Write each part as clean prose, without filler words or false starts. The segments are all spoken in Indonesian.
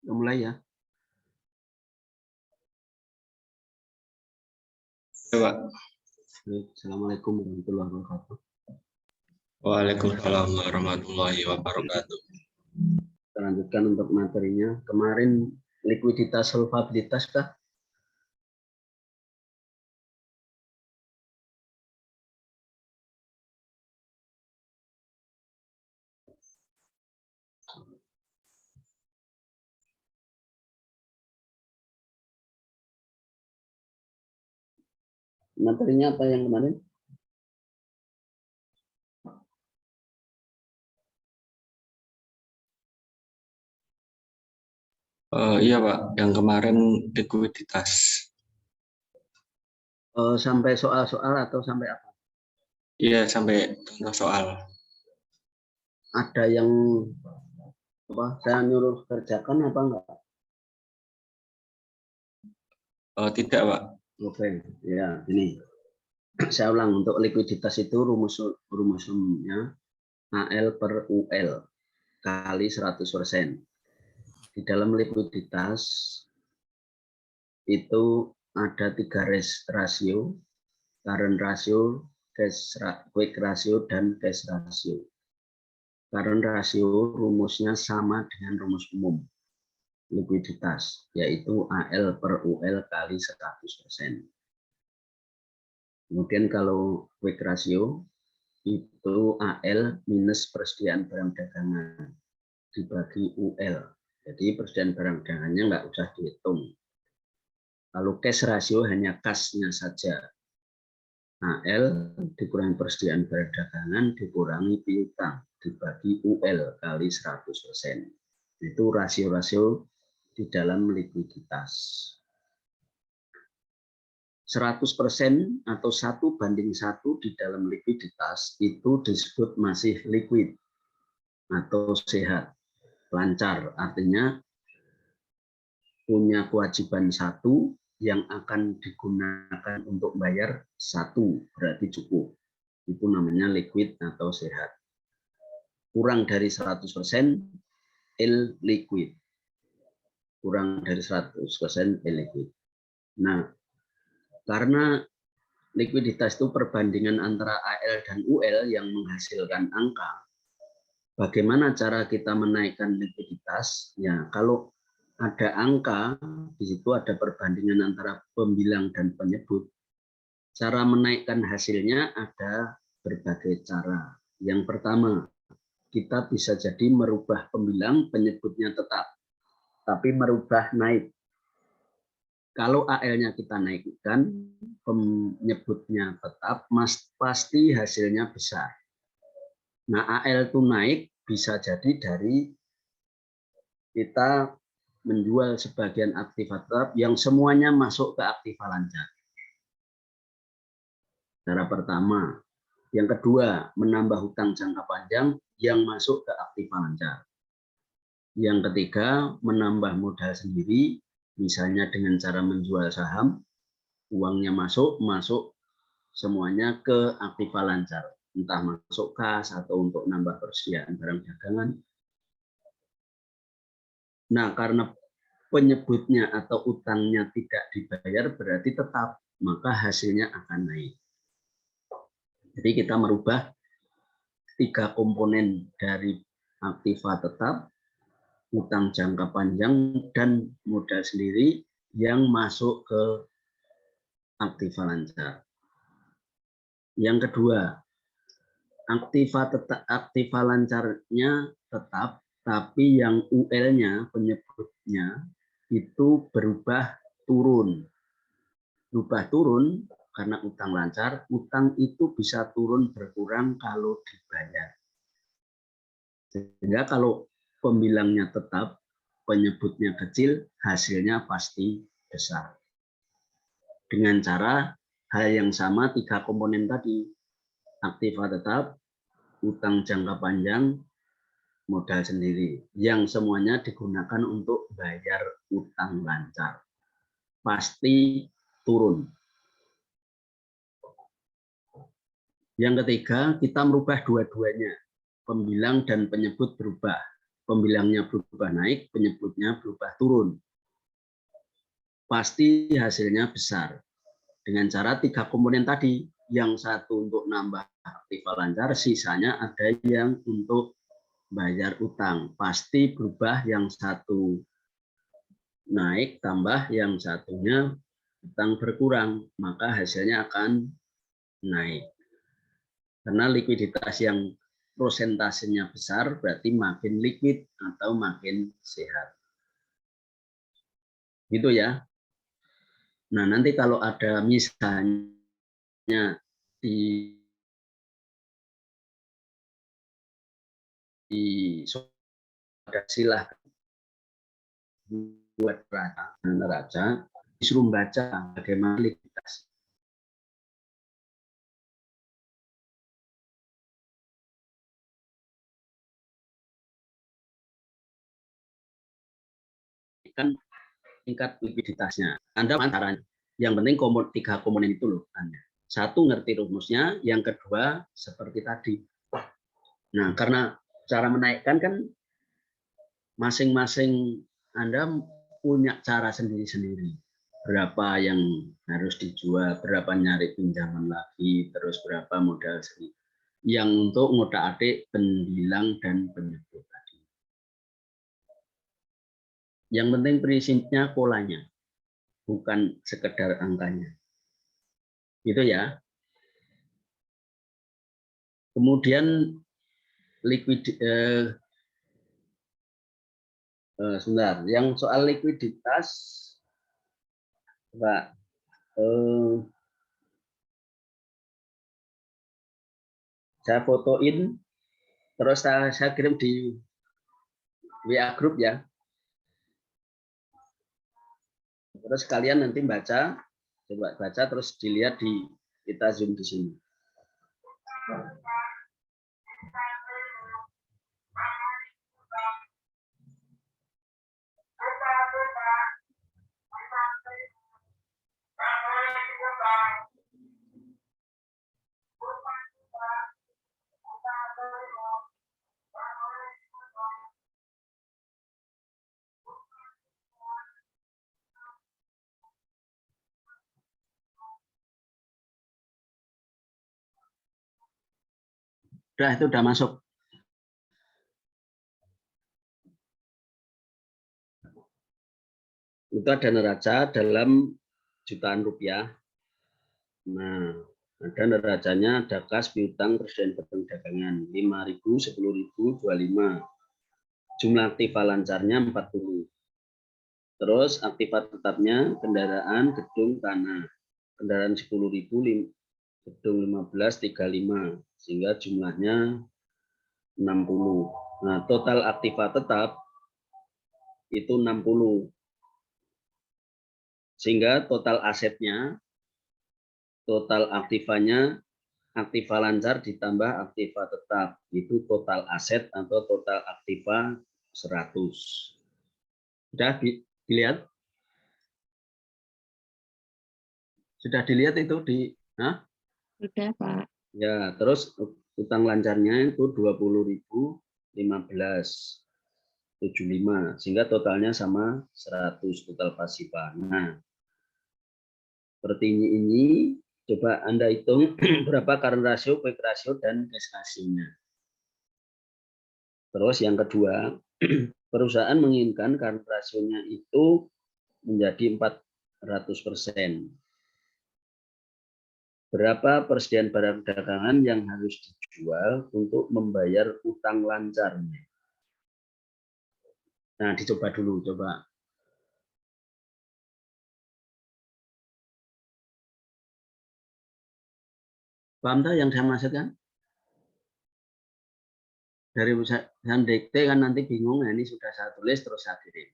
Mulai ya. Pak. Assalamualaikum warahmatullahi wabarakatuh. Waalaikumsalam warahmatullahi wabarakatuh. Kita lanjutkan untuk materinya. Kemarin likuiditas solvabilitas kah? Materinya apa yang kemarin? Iya Pak, yang kemarin likuiditas. Sampai soal-soal atau sampai apa? Iya, sampai contoh soal. Ada yang apa? Saya nyuruh kerjakan apa enggak? Tidak Pak. Oke, ya ini. Saya ulang, untuk likuiditas itu rumusnya AL per UL kali 100%. Di dalam likuiditas itu ada 3 rasio, current ratio, quick ratio, dan cash ratio. Current ratio rumusnya sama dengan rumus umum likuiditas, yaitu AL per UL kali 100%. Kemudian kalau quick ratio itu AL minus persediaan barang dagangan dibagi UL. Jadi persediaan barang dagangannya nggak usah dihitung. Kalau cash ratio hanya kasnya saja. AL dikurangi persediaan barang dagangan dikurangi piutang dibagi UL kali 100%. Itu rasio-rasio di dalam likuiditas. 100% atau 1:1 di dalam likuiditas itu disebut masih liquid atau sehat, lancar, artinya punya kewajiban 1 yang akan digunakan untuk bayar 1, berarti cukup. Itu namanya liquid atau sehat. Kurang dari 100% illiquid. Kurang dari 100% illiquid. Nah, karena likuiditas itu perbandingan antara AL dan UL yang menghasilkan angka, bagaimana cara kita menaikkan likuiditas? Ya, kalau ada angka, di situ ada perbandingan antara pembilang dan penyebut. Cara menaikkan hasilnya ada berbagai cara. Yang pertama, kita bisa jadi merubah pembilang, penyebutnya tetap, tapi merubah naik. Kalau AL-nya kita naikkan, penyebutnya tetap, pasti hasilnya besar. Nah, AL itu naik bisa jadi dari kita menjual sebagian aktiva tetap yang semuanya masuk ke aktiva lancar. Cara pertama. Yang kedua, menambah hutang jangka panjang yang masuk ke aktiva lancar. Yang ketiga, menambah modal sendiri, misalnya dengan cara menjual saham, uangnya masuk semuanya ke aktiva lancar, entah masuk kas atau untuk nambah persediaan barang dagangan. Nah, karena penyebutnya atau utangnya tidak dibayar berarti tetap, maka hasilnya akan naik. Jadi kita merubah 3 komponen dari aktiva tetap, utang jangka panjang, dan modal sendiri yang masuk ke aktiva lancar. Yang kedua, aktiva lancarnya tetap, tapi yang UL-nya, penyebutnya, itu berubah turun. Berubah turun karena utang lancar, utang itu bisa turun berkurang kalau dibayar. Sehingga kalau pembilangnya tetap, penyebutnya kecil, hasilnya pasti besar. Dengan cara hal yang sama 3 komponen tadi, aktiva tetap, utang jangka panjang, modal sendiri, yang semuanya digunakan untuk bayar utang lancar. Pasti turun. Yang ketiga, kita merubah dua-duanya. Pembilang dan penyebut berubah. pembilangnya berubah naik, penyebutnya berubah turun. Pasti hasilnya besar. Dengan cara 3 komponen tadi, yang satu untuk nambah aktiva lancar, sisanya ada yang untuk bayar utang. Pasti berubah, yang satu naik tambah yang satunya utang berkurang, maka hasilnya akan naik. Karena likuiditas yang prosentasenya besar berarti makin liquid atau makin sehat. Gitu ya. Nah, nanti kalau ada misalnya di silahkan buat neraca, disuruh baca bagaimana likuiditas. Kan tingkat likuiditasnya. Anda caranya. Yang penting 3 komponen itu loh. Satu, ngerti rumusnya. Yang kedua, seperti tadi. Nah, karena cara menaikkan kan masing-masing Anda punya cara sendiri-sendiri. Berapa yang harus dijual, berapa nyari pinjaman lagi, terus berapa modal sendiri. Yang untuk ngotak-atik penbilang dan penyebut tadi. Yang penting prinsipnya polanya, bukan sekedar angkanya. Gitu ya. Kemudian sebentar, yang soal likuiditas, Pak, saya fotoin, terus saya kirim di WA Group ya. Terus kalian nanti baca, coba baca, terus dilihat kita zoom di sini. Itu udah masuk. Itu ada neraca dalam jutaan rupiah. Nah, ada neracanya, ada kas, piutang, presiden perdagangan 5.000, 10.000, 25. Jumlah aktiva lancarnya 40. Terus aktiva tetapnya kendaraan, gedung, tanah. Kendaraan 10.000, gedung 15, 35. Sehingga jumlahnya 60. Nah, total aktiva tetap itu 60. Sehingga total asetnya, total aktivanya, aktiva lancar ditambah aktiva tetap. Itu total aset atau total aktiva 100. Sudah dilihat? Sudah dilihat itu di... Hah? Sudah, Pak. Ya, terus utang lancarnya itu 20.015 75, sehingga totalnya sama 100 total pasifa. Nah, seperti ini coba Anda hitung berapa current ratio, quick ratio, dan cash ratio-nya. Terus yang kedua, perusahaan menginginkan current ratio-nya itu menjadi 400%. Berapa persediaan barang dagangan yang harus dijual untuk membayar utang lancarnya? Nah, dicoba dulu, coba. Paham tak yang saya maksudkan? Dari usaha dikte kan nanti bingung, nah ini sudah saya tulis terus saya kirim.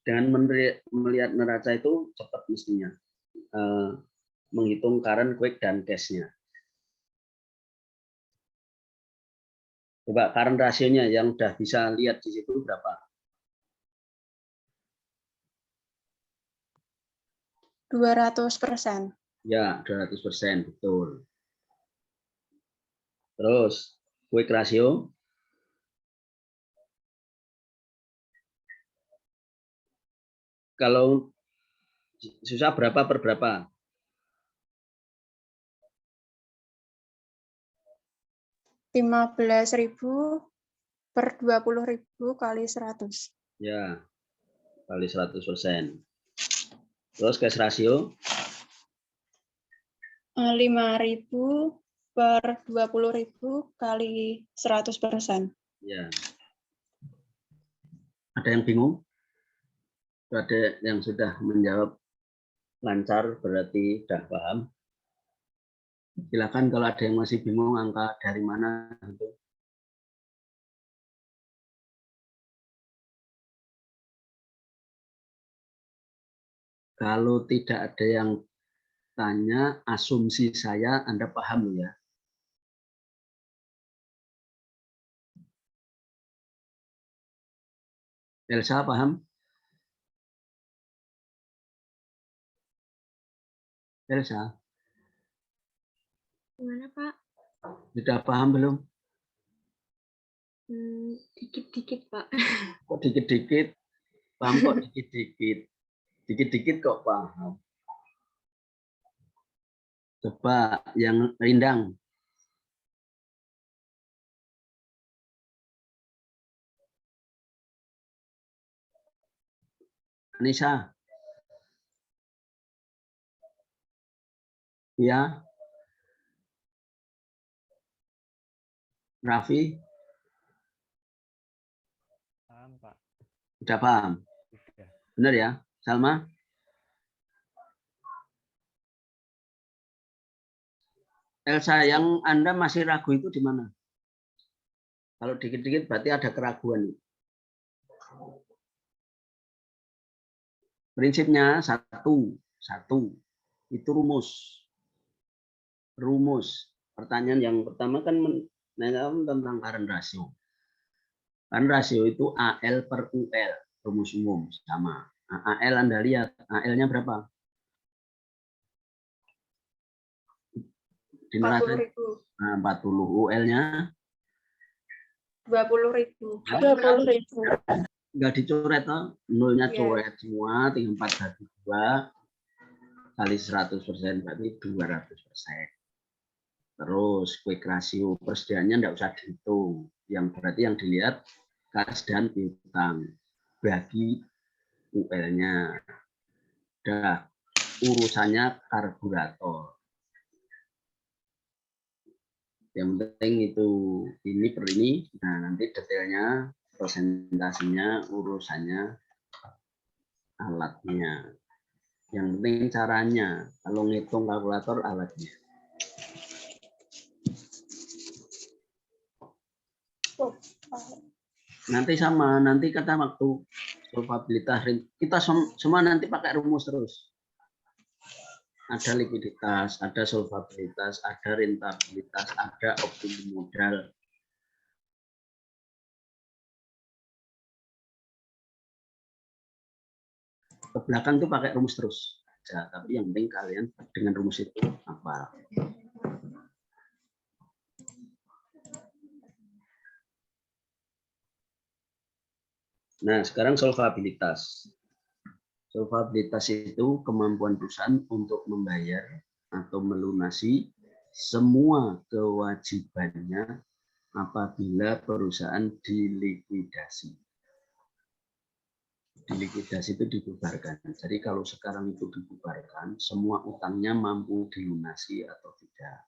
Dengan melihat neraca itu cepat mestinya menghitung current, quick, dan cash-nya. Coba current rasionya yang udah bisa lihat di situ berapa? 200%. Ya, 200%, betul. Terus, quick ratio. Kalau susah berapa per berapa? 15.000 per 20.000 kali 100. Ya, kali 100%. Terus cash ratio? 5.000 per 20.000 kali 100%. Ya. Ada yang bingung? Ada yang sudah menjawab lancar, berarti sudah paham. Silakan kalau ada yang masih bingung angka dari mana. Kalau tidak ada yang tanya, asumsi saya Anda paham ya. Elsa paham? Elsa? Gimana, Pak? Sudah paham belum? Dikit-dikit, Pak. Kok dikit-dikit? Paham kok dikit-dikit? Dikit-dikit kok paham? Coba yang rindang. Anissa? Ya? Raffi? Paham, Pak. Sudah paham? Benar ya? Salma? Elsa, yang Anda masih ragu itu di mana? Kalau dikit-dikit berarti ada keraguan. Prinsipnya satu itu rumus. Pertanyaan yang pertama kan menanyakan tentang current ratio. Current ratio itu AL per UL, rumus umum sama. AL Anda lihat, AL-nya berapa? 40.000. 40. UL-nya 20.000. 20.000. enggak dicoret, nolnya Iya. coret semua, tinggal 4 kali 100% berarti 200%. Terus quick ratio persediaannya enggak usah dihitung. Yang berarti yang dilihat kas dan piutang bagi UL-nya. Udah urusannya karburator. Yang penting itu ini per ini. Nah, nanti detailnya, presentasinya, urusannya, alatnya. Yang penting caranya. Kalau ngitung kalkulator alatnya. Nanti sama, nanti kata waktu solvabilitas kita semua nanti pakai rumus terus. Ada likuiditas, ada solvabilitas, ada rentabilitas, ada optimum modal. Ke belakang tuh pakai rumus terus. Ya, tapi yang penting kalian dengan rumus itu apa? Nah, sekarang solvabilitas. Solvabilitas itu kemampuan perusahaan untuk membayar atau melunasi semua kewajibannya apabila perusahaan dilikuidasi. Dilikuidasi itu dibubarkan. Jadi kalau sekarang itu dibubarkan, semua utangnya mampu dilunasi atau tidak.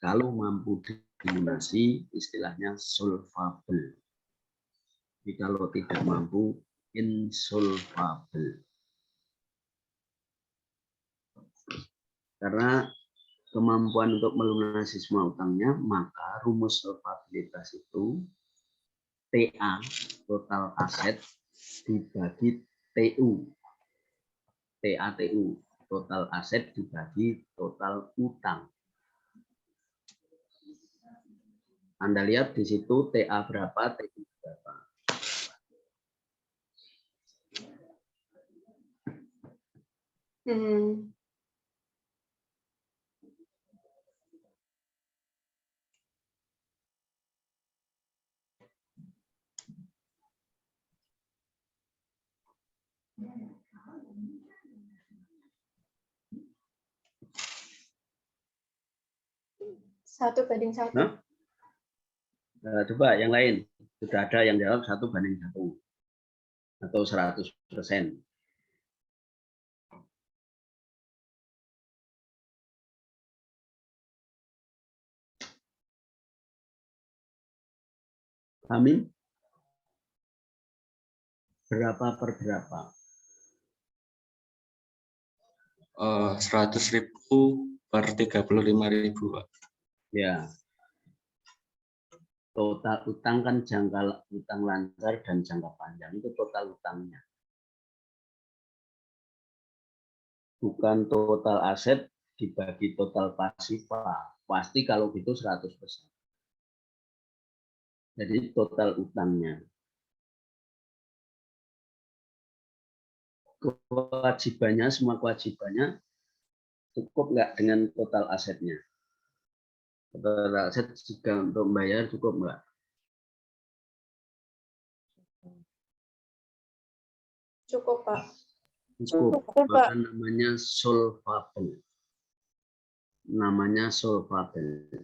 Kalau mampu dilunasi, istilahnya solvable. Jadi kalau tidak mampu, insolvable. Karena kemampuan untuk melunasi semua utangnya, maka rumus solvabilitas itu TA, total aset, dibagi TU. TATU, total aset dibagi total utang. Anda lihat di situ TA berapa, TU berapa. Satu banding satu. Nah, coba yang lain. Sudah ada yang jawab 1 banding 1 atau 100%. Amin. Berapa per berapa? 100.000 per 35.000, Pak. Ya. Total utang kan jangka utang lancar dan jangka panjang, itu total utangnya. Bukan total aset dibagi total pasifa. Pasti kalau gitu 100%. Jadi total utangnya. Kewajibannya, semua kewajibannya cukup nggak dengan total asetnya? Total aset juga untuk membayar cukup nggak? Cukup, Pak. Cukup. Cukup, Pak. Maka namanya solvable. Namanya solvable.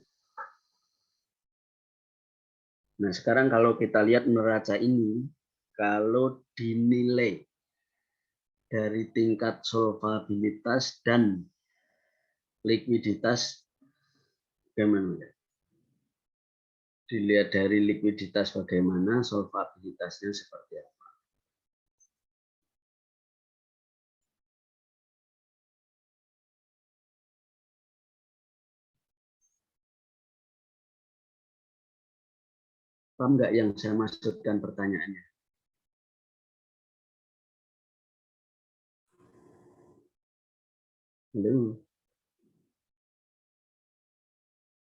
Nah, sekarang kalau kita lihat neraca ini, kalau dinilai dari tingkat solvabilitas dan likuiditas, bagaimana? Dilihat dari likuiditas bagaimana, solvabilitasnya seperti apa. Paham nggak yang saya maksudkan pertanyaannya? Halo.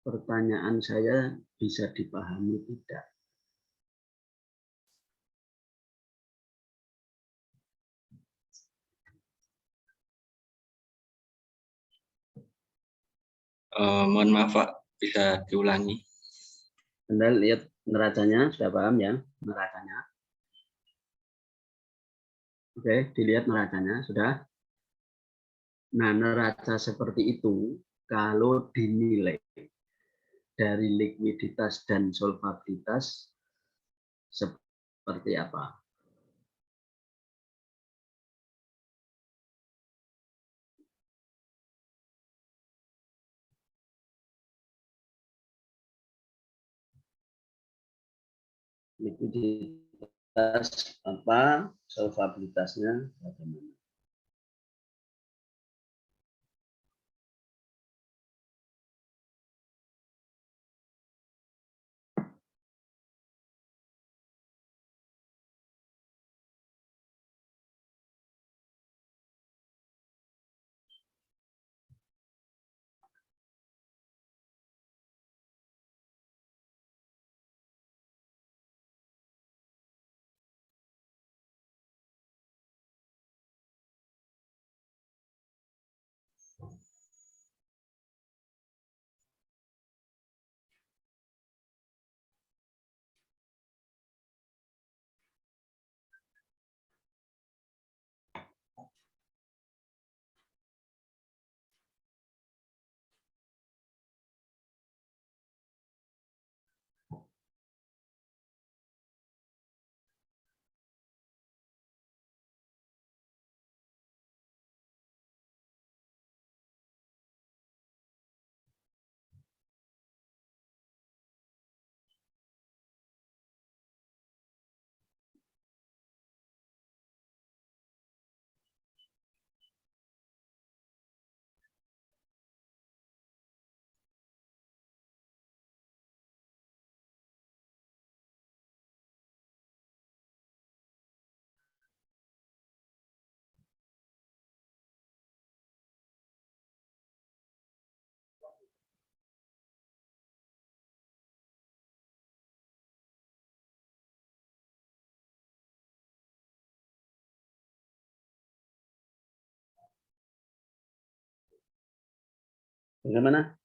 Pertanyaan saya bisa dipahami tidak? Mohon maaf, Pak, bisa diulangi. Anda lihat neracanya, sudah paham ya neracanya? Oke, dilihat neracanya, sudah? Nah, neraca seperti itu, kalau dinilai dari likuiditas dan solvabilitas, seperti apa? Likuiditas apa, solvabilitasnya bagaimana? Bagaimana?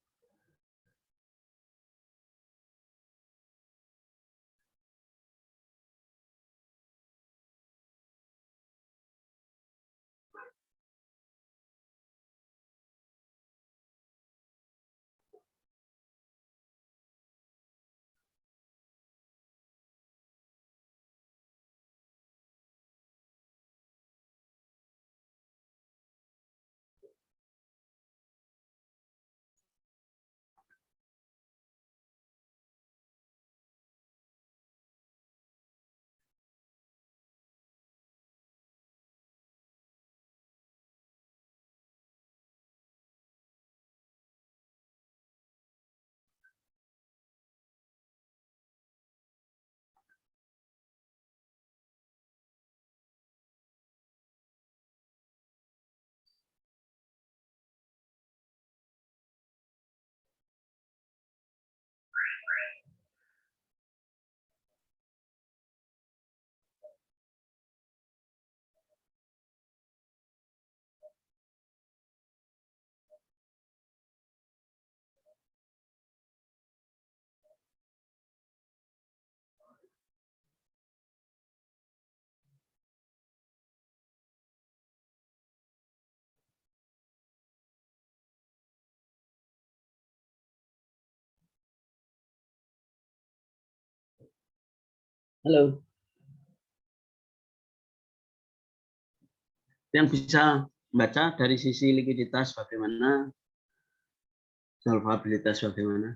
Halo. Yang bisa baca dari sisi likuiditas bagaimana, solvabilitas bagaimana?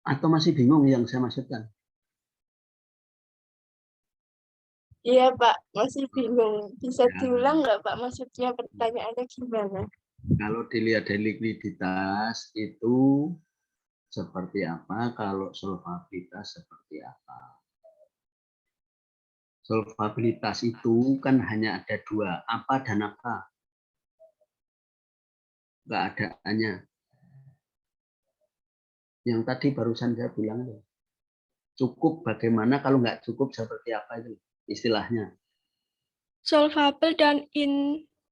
Atau masih bingung yang saya maksudkan? Iya Pak, masih bingung. Bisa Ya, diulang nggak Pak? Maksudnya pertanyaannya gimana? kalau dilihat dari likuiditas itu seperti apa, kalau solvabilitas seperti apa? Solvabilitas itu kan hanya ada dua, apa dan apa. Nggak ada hanya. Yang tadi barusan saya bilang, cukup bagaimana, kalau nggak cukup seperti apa itu istilahnya. Solvable dan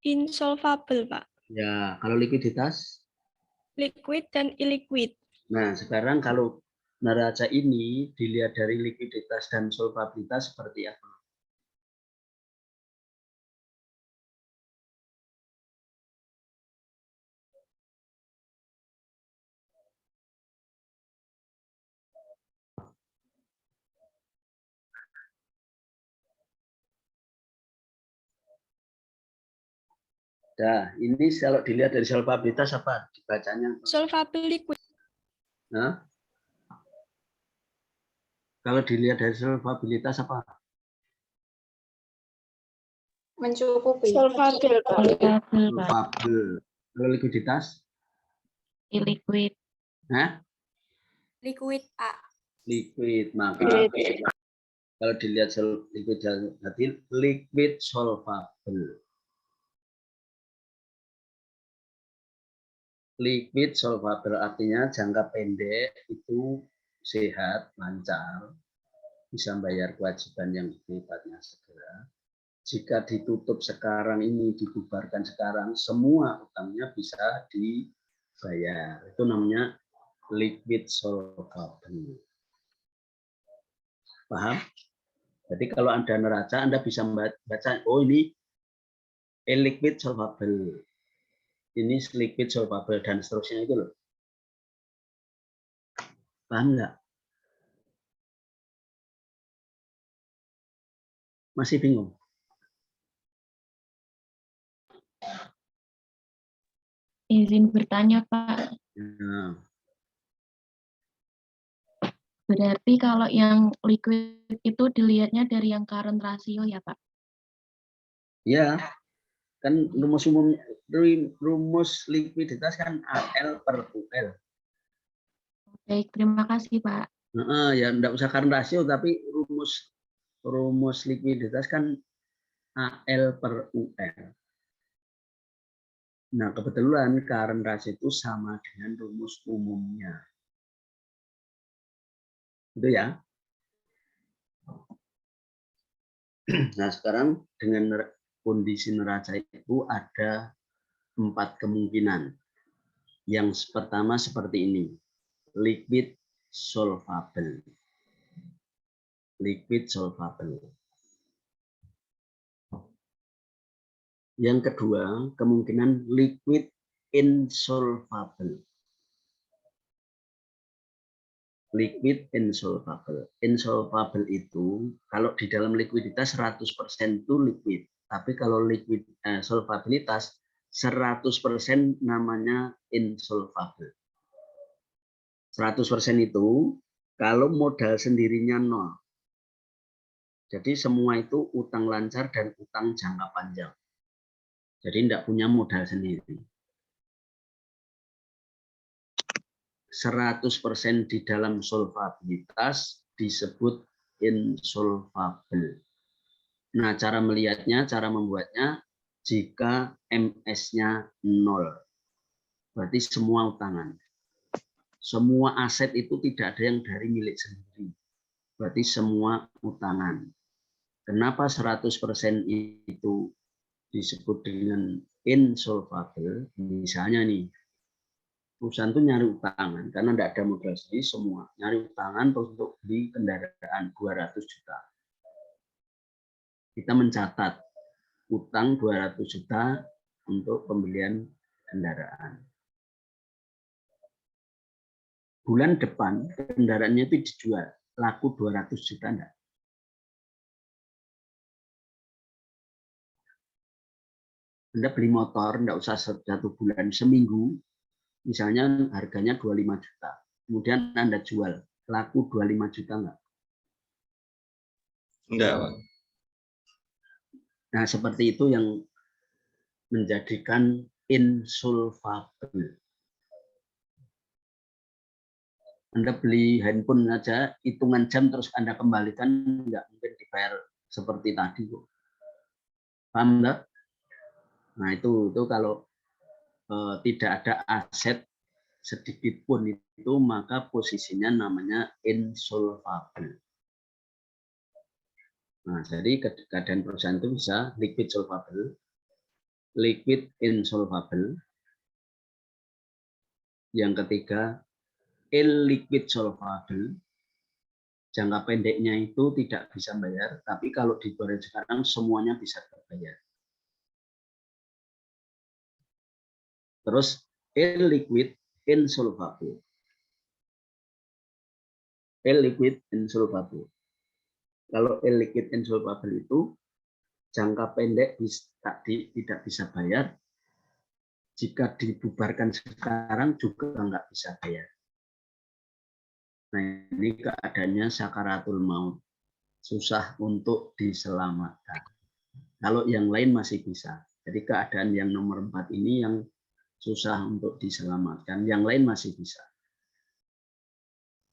insolvable Pak. Ya, kalau likuiditas. Liquid dan illiquid. Nah, sekarang kalau neraca ini dilihat dari likuiditas dan solvabilitas seperti apa? Nah, ini kalau dilihat dari solvabilitas apa dibacanya? Solvable liquid. Nah, kalau dilihat dari solvabilitas apa? Mencukupi. Solvable Pak. Solvable. Kalau likuiditas? Illiquid. Nah, Liquid Pak. liquid. Maka kalau dilihat likuiditas berarti liquid solvable. Liquid solvable artinya jangka pendek itu sehat, lancar, bisa bayar kewajiban yang sifatnya segera. Jika ditutup sekarang ini, dibubarkan sekarang, semua utangnya bisa dibayar. Itu namanya liquid solvable. Paham? Jadi kalau Anda neraca, Anda bisa baca, oh ini illiquid solvable. Ini liquid solvable dan seterusnya itu loh. Paham nggak? Masih bingung? Izin bertanya, Pak. Nah, Berarti kalau yang liquid itu dilihatnya dari yang current ratio ya, Pak? ya, kan rumus likuiditas kan AL per UL. Baik, terima kasih, Pak. Nah, ya enggak usah current ratio, tapi rumus likuiditas kan AL per UL. Nah, kebetulan current ratio itu sama dengan rumus umumnya. Itu ya. Nah, sekarang dengan kondisi neraca itu ada 4 kemungkinan. Yang pertama seperti ini. Liquid solvable. Liquid solvable. Yang kedua, kemungkinan liquid insolvable. Liquid insolvable. Insolvable itu kalau di dalam likuiditas 100% itu liquid. Tapi kalau liquid solvabilitas 100% namanya insolvable. 100% itu kalau modal sendirinya 0. Jadi semua itu utang lancar dan utang jangka panjang. Jadi tidak punya modal sendiri. 100% di dalam solvabilitas disebut insolvable. Nah, cara melihatnya, cara membuatnya, jika MS-nya 0. Berarti semua utangan. Semua aset itu tidak ada yang dari milik sendiri. Berarti semua utangan. Kenapa 100% itu disebut dengan insolvable? Misalnya nih, perusahaan itu nyari utangan karena tidak ada modal sendiri, semua nyari utangan untuk beli kendaraan 200 juta. Kita mencatat utang 200 juta untuk pembelian kendaraan. Bulan depan kendaraannya itu dijual, laku 200 juta enggak? Anda beli motor, enggak usah 1 bulan, seminggu, misalnya harganya 25 juta. Kemudian Anda jual, laku 25 juta enggak? Enggak, Pak. Nah, seperti itu yang menjadikan insolvable. Anda beli handphone saja, hitungan jam terus Anda kembalikan, nggak mungkin dibayar seperti tadi. Paham enggak? Nah, itu kalau tidak ada aset sedikit pun itu, maka posisinya namanya insolvable. Nah, jadi keadaan perusahaan itu bisa liquid solvable, liquid insolvable. Yang ketiga, illiquid solvable. Jangka pendeknya itu tidak bisa bayar, tapi kalau digoreng sekarang semuanya bisa terbayar. Terus illiquid insolvable. Illiquid insolvable. Kalau illiquid insolvable itu jangka pendek tidak bisa bayar, jika dibubarkan sekarang juga nggak bisa bayar. Nah, ini keadaannya sakaratul maut, susah untuk diselamatkan. Kalau yang lain masih bisa. Jadi keadaan yang nomor 4 ini yang susah untuk diselamatkan, yang lain masih bisa.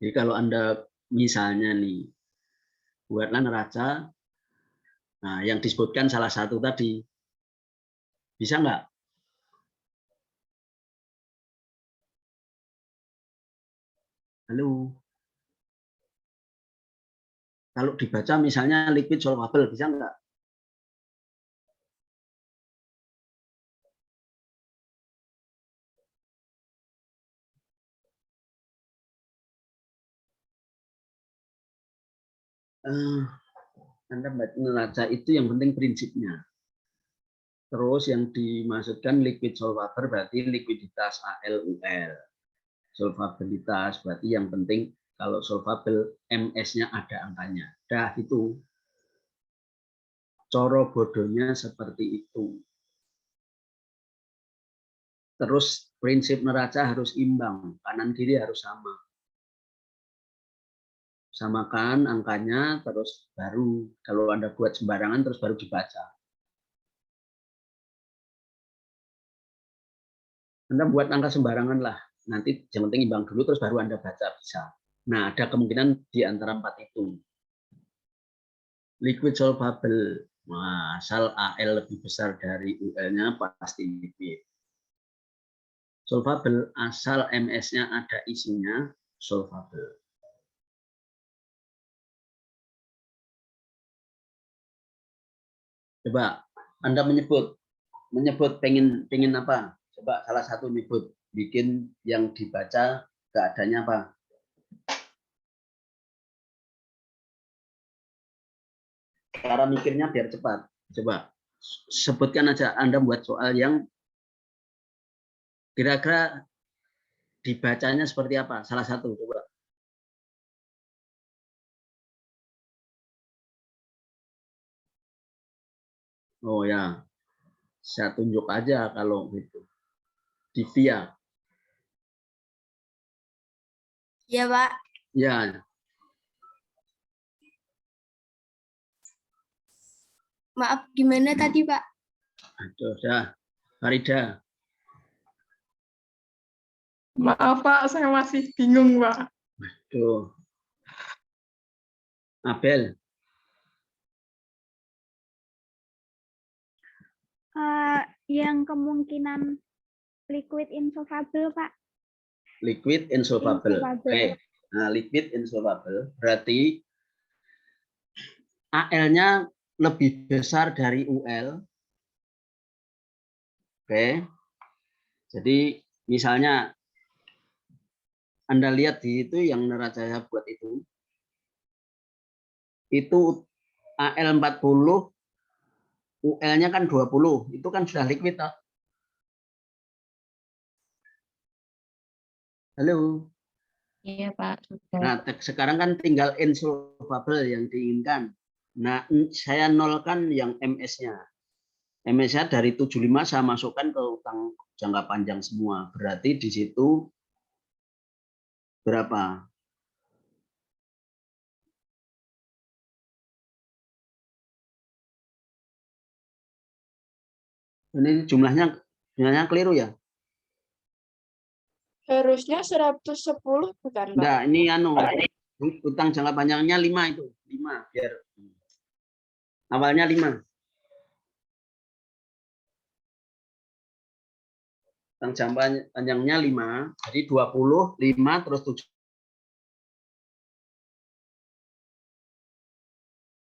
Jadi kalau Anda misalnya nih, buatlah neraca, nah yang disebutkan salah satu tadi, bisa nggak? Halo? Kalau dibaca misalnya liquid solvable, bisa nggak? Anda neraca itu yang penting prinsipnya. Terus yang dimaksudkan liquid solvable berarti likuiditas ALUL. Solvabilitas berarti yang penting kalau solvable MS-nya ada angkanya. Dah itu. Coro bodohnya seperti itu. Terus prinsip neraca harus imbang, kanan kiri harus sama. Samakan angkanya, terus baru kalau Anda buat sembarangan terus baru dibaca. Anda buat angka sembarangan lah, nanti yang penting imbang dulu terus baru Anda baca, bisa. Nah, ada kemungkinan di antara 4 itu. Liquid solvable, nah, asal AL lebih besar dari UL-nya pasti liquid. Solvable, asal MS-nya ada isinya, solvable. Coba Anda menyebut pengen apa? Coba salah satu nyebut, bikin yang dibaca keadaannya apa? Cara mikirnya biar cepat. Coba sebutkan aja, Anda buat soal yang kira-kira dibacanya seperti apa? Salah satu, coba. Oh ya, saya tunjuk aja kalau gitu. Di via. Ya, Pak. Ya. Maaf, gimana tadi, Pak? Aduh, dah. Farida. Maaf Pak, saya masih bingung Pak. Aduh. Abel. Yang kemungkinan liquid insolvable, Pak. Liquid insolvable. Insolvable. Oke. Nah, liquid insolvable berarti AL-nya lebih besar dari UL. Oke. Jadi misalnya Anda lihat di itu yang neraca saya buat itu AL 40, UL-nya kan 20, itu kan sudah liquid toh. Halo. Iya, Pak. Sudah. Nah, sekarang kan tinggal insolvable yang diinginkan. Nah, saya nolkan yang MS-nya. MS-nya dari 75 saya masukkan ke utang jangka panjang semua. Berarti di situ berapa? Ini jumlahnya keliru ya? Harusnya 110 bukan, Pak? Enggak, ini utang jangka panjangnya 5 itu. 5 biar awalnya 5. Utang jangka panjangnya 5, jadi 20, 5 terus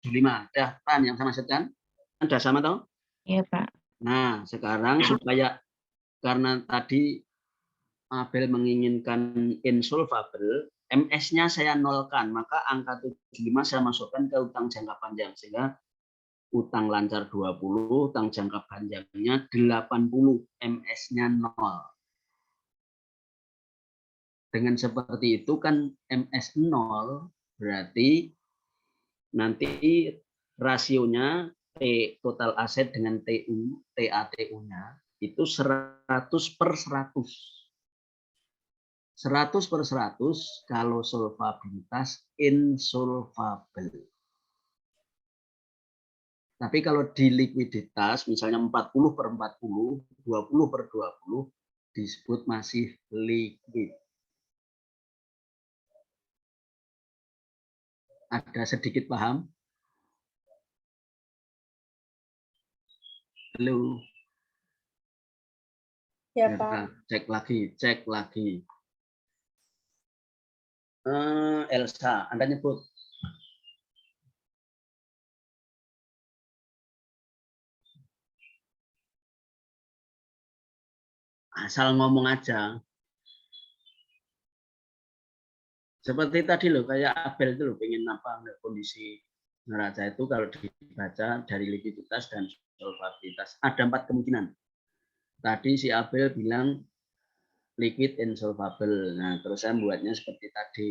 75. Dah, Pan yang saya maksudkan? Ada sama toh? Iya, Pak. Nah, sekarang supaya karena tadi Abel menginginkan insolvable, MS-nya saya nolkan, maka angka 75 saya masukkan ke utang jangka panjang sehingga utang lancar 20, utang jangka panjangnya 80, MS-nya 0. Dengan seperti itu kan MS 0 berarti nanti rasionya total aset dengan TATU-nya itu 100/100. 100/100 kalau solvabilitas insolvable. Tapi kalau di likuiditas misalnya 40/40, 20/20 disebut masih liquid. Ada sedikit paham? Halo. Ya, Pak. Cek lagi. Elsa, Anda nyebut. Asal ngomong aja. Seperti tadi loh, kayak Abel itu loh, pengen apa kondisi neraca itu kalau dibaca dari likuiditas dan solvabilitas. Ada 4 kemungkinan. Tadi si Abel bilang liquid insolvable. Nah, terus saya buatnya seperti tadi.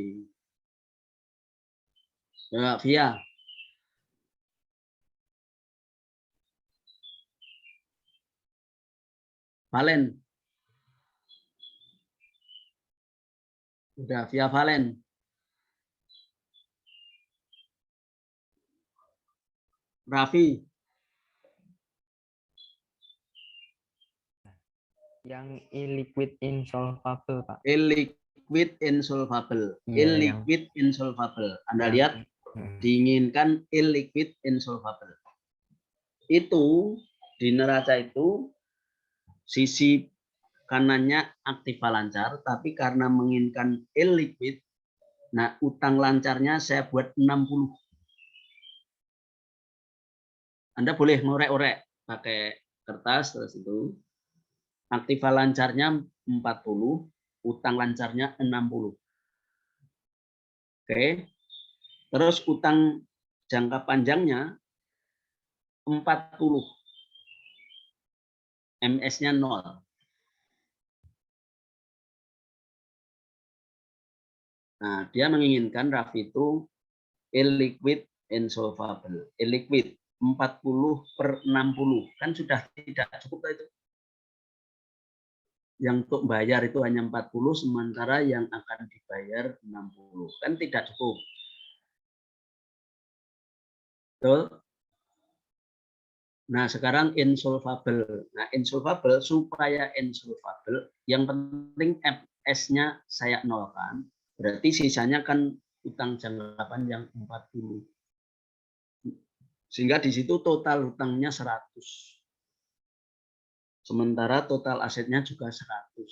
Ya, Via. Valen. Udah, Via Valen. Raffi. Yang illiquid insolvable, Pak. Illiquid insolvable. Iya, Illiquid insolvable. Anda lihat diinginkan illiquid insolvable. Itu di neraca itu sisi kanannya aktiva lancar, tapi karena menginginkan illiquid, nah utang lancarnya saya buat 60. Anda boleh ngorek-orek pakai kertas terus itu. Aktiva lancarnya 40, utang lancarnya 60. Oke. Terus utang jangka panjangnya 40. MS-nya 0. Nah, dia menginginkan Raffi itu illiquid insolvable. Illiquid 40/60. Kan sudah tidak cukup itu. Yang untuk bayar itu hanya 40, sementara yang akan dibayar 60. Kan tidak cukup. Betul? Nah, sekarang insolvable. Nah, insolvable, supaya insolvable, yang penting MS-nya saya nolkan. Berarti sisanya kan utang jangka panjang 40. Sehingga di situ total hutangnya 100. Sementara total asetnya juga 100.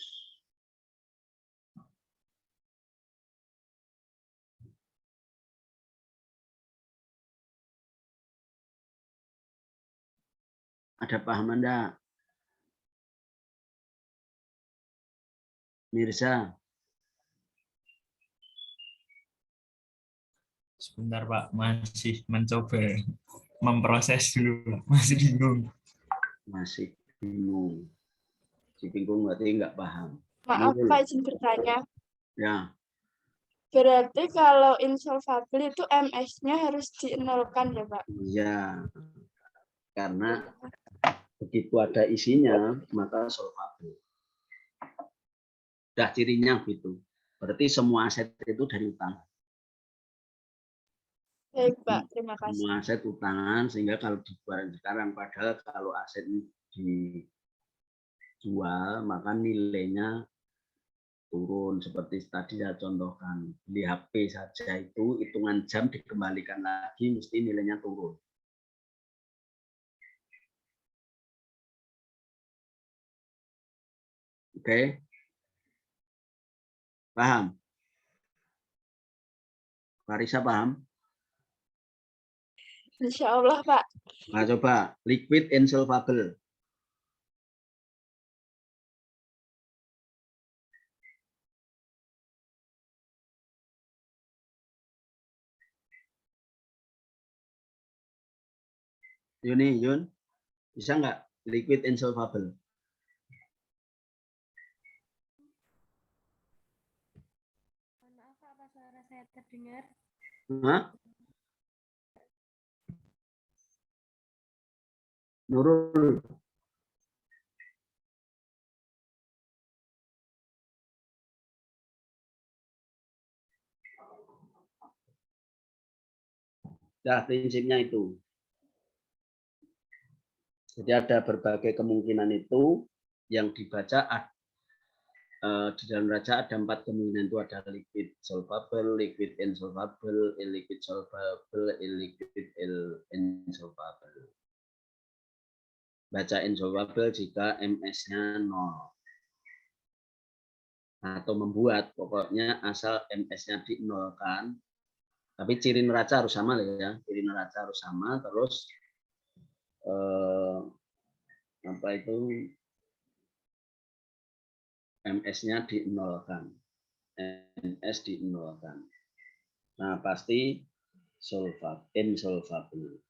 Ada paham Anda? Mirza, Sebentar Pak, masih mencoba memproses dulu Pak. Masih bingung. masih bingung. Si bingung berarti nggak paham. Maaf Nurul, Pak, izin bertanya. ya, Berarti kalau insolvable itu MS-nya harus dinolkan ya Pak? iya. Karena begitu ada isinya, maka solvable. Dah cirinya gitu. Berarti semua aset itu dari utang. Baik Pak, terima kasih. Semua aset utangan, sehingga kalau dijual sekarang, padahal kalau aset dijual, maka nilainya turun. Seperti tadi saya contohkan, beli HP saja itu hitungan jam dikembalikan lagi, mesti nilainya turun. Oke? Paham? Farisa paham? Insya Allah Pak. Nah, coba liquid and solvable. Yun, bisa nggak liquid and solvable? Maaf, apa suara saya terdengar? Hah? Nurul, nah prinsipnya itu. Jadi ada berbagai kemungkinan itu yang dibaca di dalam neraca ada 4 kemungkinan itu, ada liquid solvable, liquid insolvable, illiquid solvable, illiquid insolvable. Baca insolvable jika MS-nya 0. Atau membuat, pokoknya asal MS-nya di-nolkan. Tapi ciri neraca harus sama ya, ciri neraca harus sama, terus apa itu MS-nya di-nolkan. MS di-nolkan. Nah, pasti insolvable.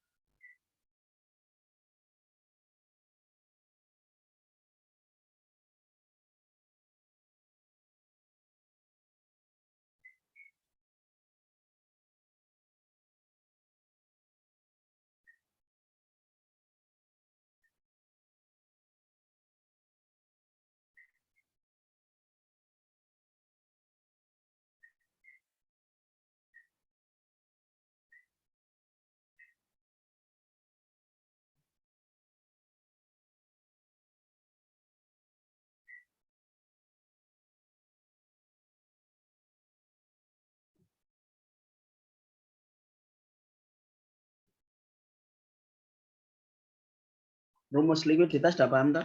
Rumus likuiditas sudah paham toh?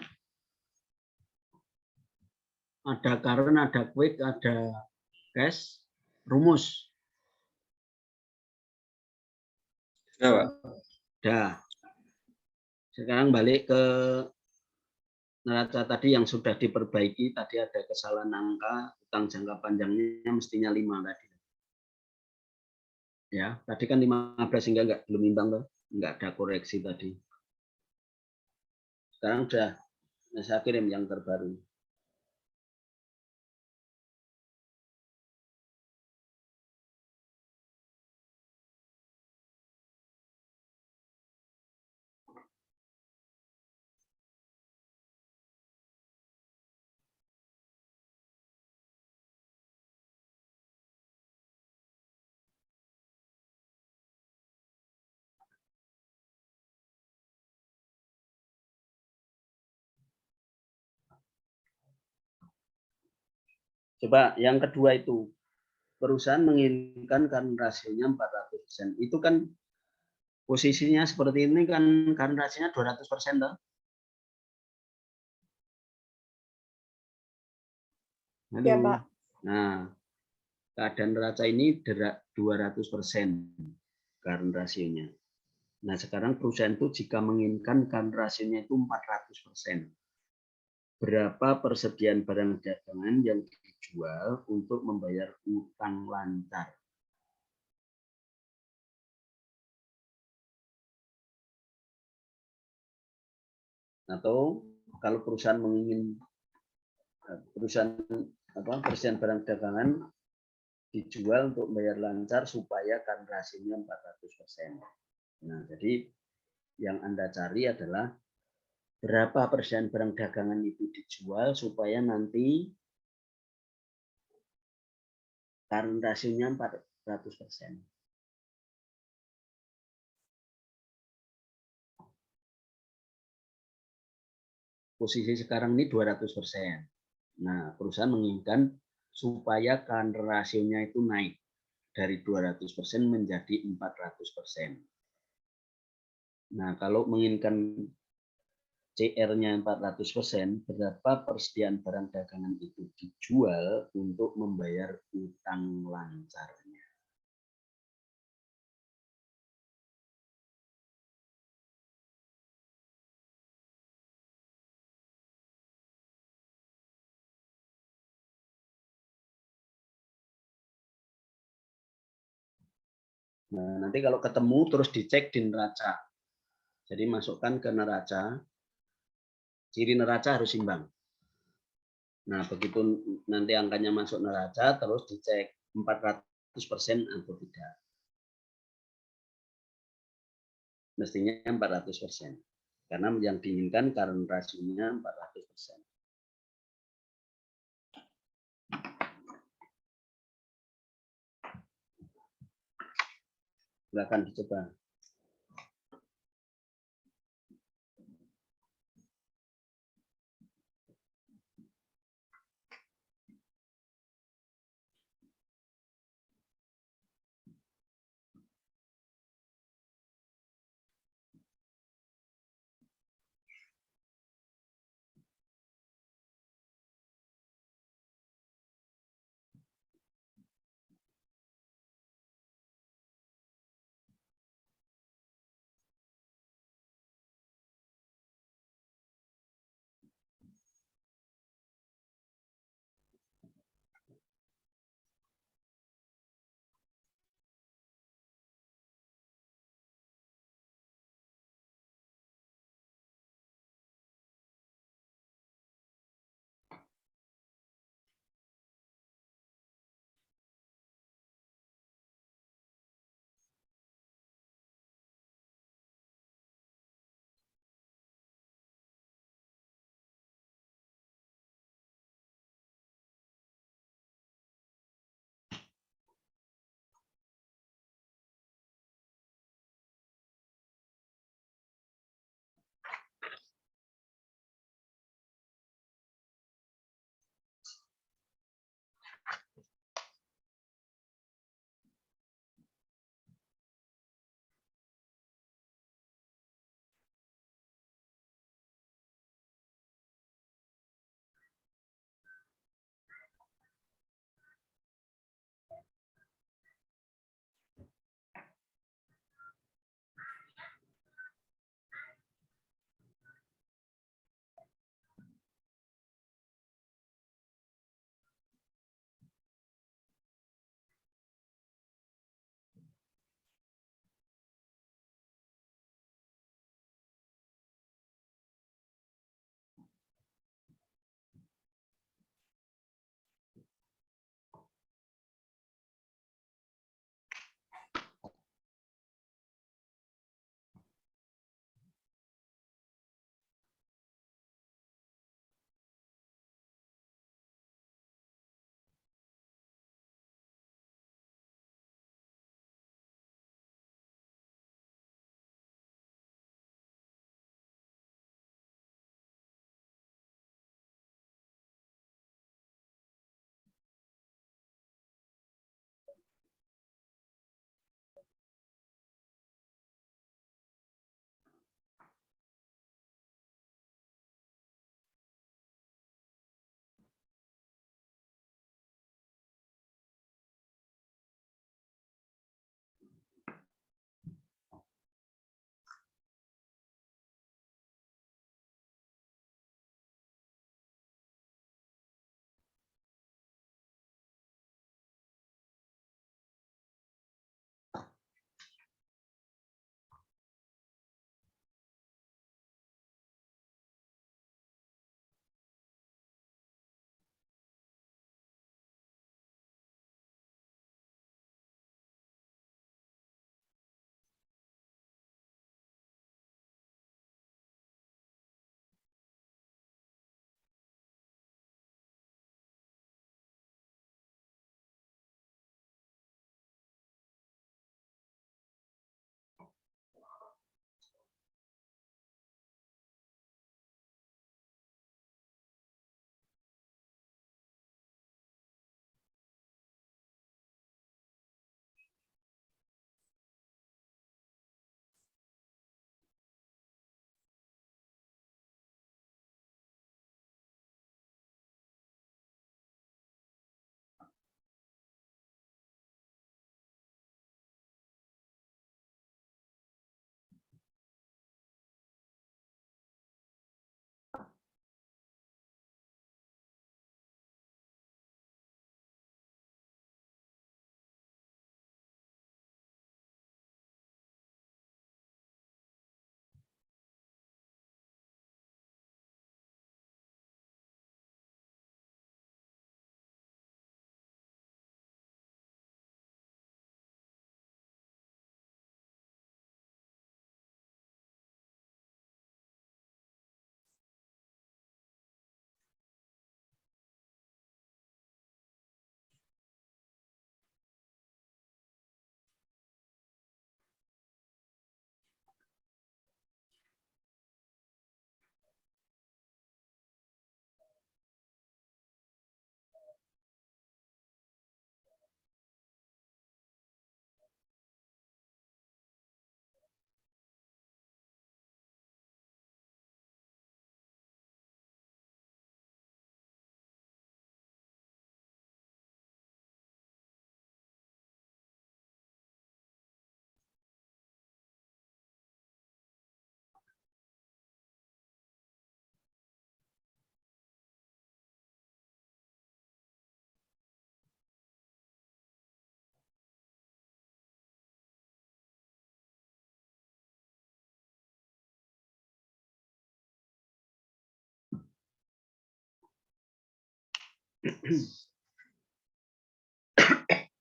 Ada current, ada quick, ada cash, rumus. Ya, Pak. Dah. Sekarang balik ke neraca tadi yang sudah diperbaiki. Tadi ada kesalahan angka, utang jangka panjangnya mestinya 5 tadi. Ya, tadi kan 15 sehingga belum imbang toh? Enggak ada koreksi tadi. Sekarang sudah saya kirim yang terbaru. Coba yang kedua itu, perusahaan menginginkan kan rasionya 400%. Itu kan Posisinya seperti ini kan current ratio-nya 200% toh. Halo. Ya, Pak. Nah, keadaan neraca ini 200% current ratio-nya. Nah, sekarang perusahaan itu jika menginginkan current ratio-nya itu 400%. Berapa persediaan barang dagangan yang dijual untuk membayar utang lancar? Atau kalau perusahaan persediaan barang dagangan dijual untuk membayar lancar supaya current ratio-nya 400%. Nah, jadi yang Anda cari adalah berapa persediaan barang dagangan itu dijual supaya nanti current ratio-nya 400%. Posisi sekarang ini 200%. Nah, perusahaan menginginkan supaya current ratio-nya itu naik dari 200% menjadi 400%. Nah, kalau menginginkan CR-nya 400%, berapa persediaan barang dagangan itu dijual untuk membayar utang lancarnya? Nah, nanti kalau ketemu terus dicek di neraca. Jadi masukkan ke neraca, ciri neraca harus imbang. Nah, begitu nanti angkanya masuk neraca, terus dicek 400% atau tidak. Mestinya 400%. Karena yang diinginkan current ratio-nya 400%. Silakan dicoba.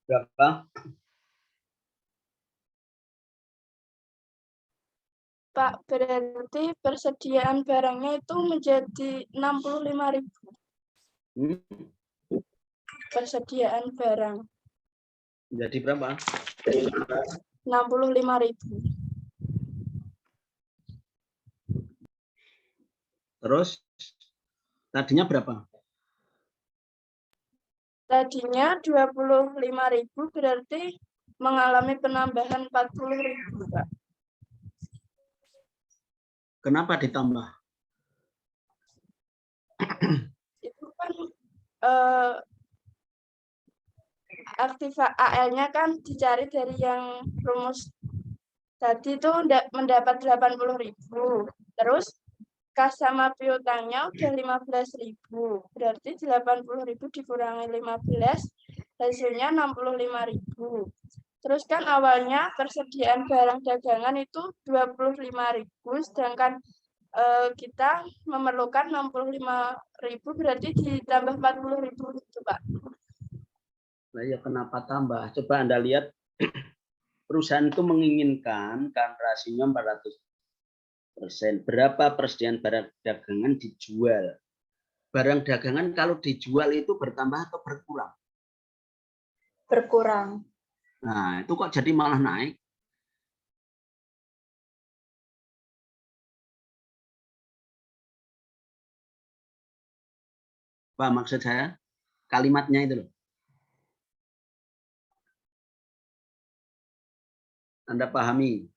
Berapa? Pak, berarti persediaan barangnya itu menjadi 65.000. Hmm, Persediaan barang jadi berapa? 65.000. Terus tadinya berapa? Tadinya 25.000 berarti mengalami penambahan 40.000, Pak. Kenapa ditambah? Itu kan aktiva AL-nya kan dicari dari yang rumus tadi itu mendapat 80.000. Terus kas sama piutangnya udah 15.000. Berarti 80.000 dikurangi 15, hasilnya 65.000. Terus kan awalnya persediaan barang dagangan itu 25.000, sedangkan kita memerlukan 65.000, berarti ditambah 40.000 itu, Pak. Nah, ya kenapa tambah? Coba Anda lihat, perusahaan itu menginginkan kan rasionya 400%. Berapa persediaan barang dagangan dijual? Barang dagangan kalau dijual itu bertambah atau berkurang? Berkurang. Nah, itu kok jadi malah naik? Apa maksud saya? Kalimatnya itu loh. Anda pahami?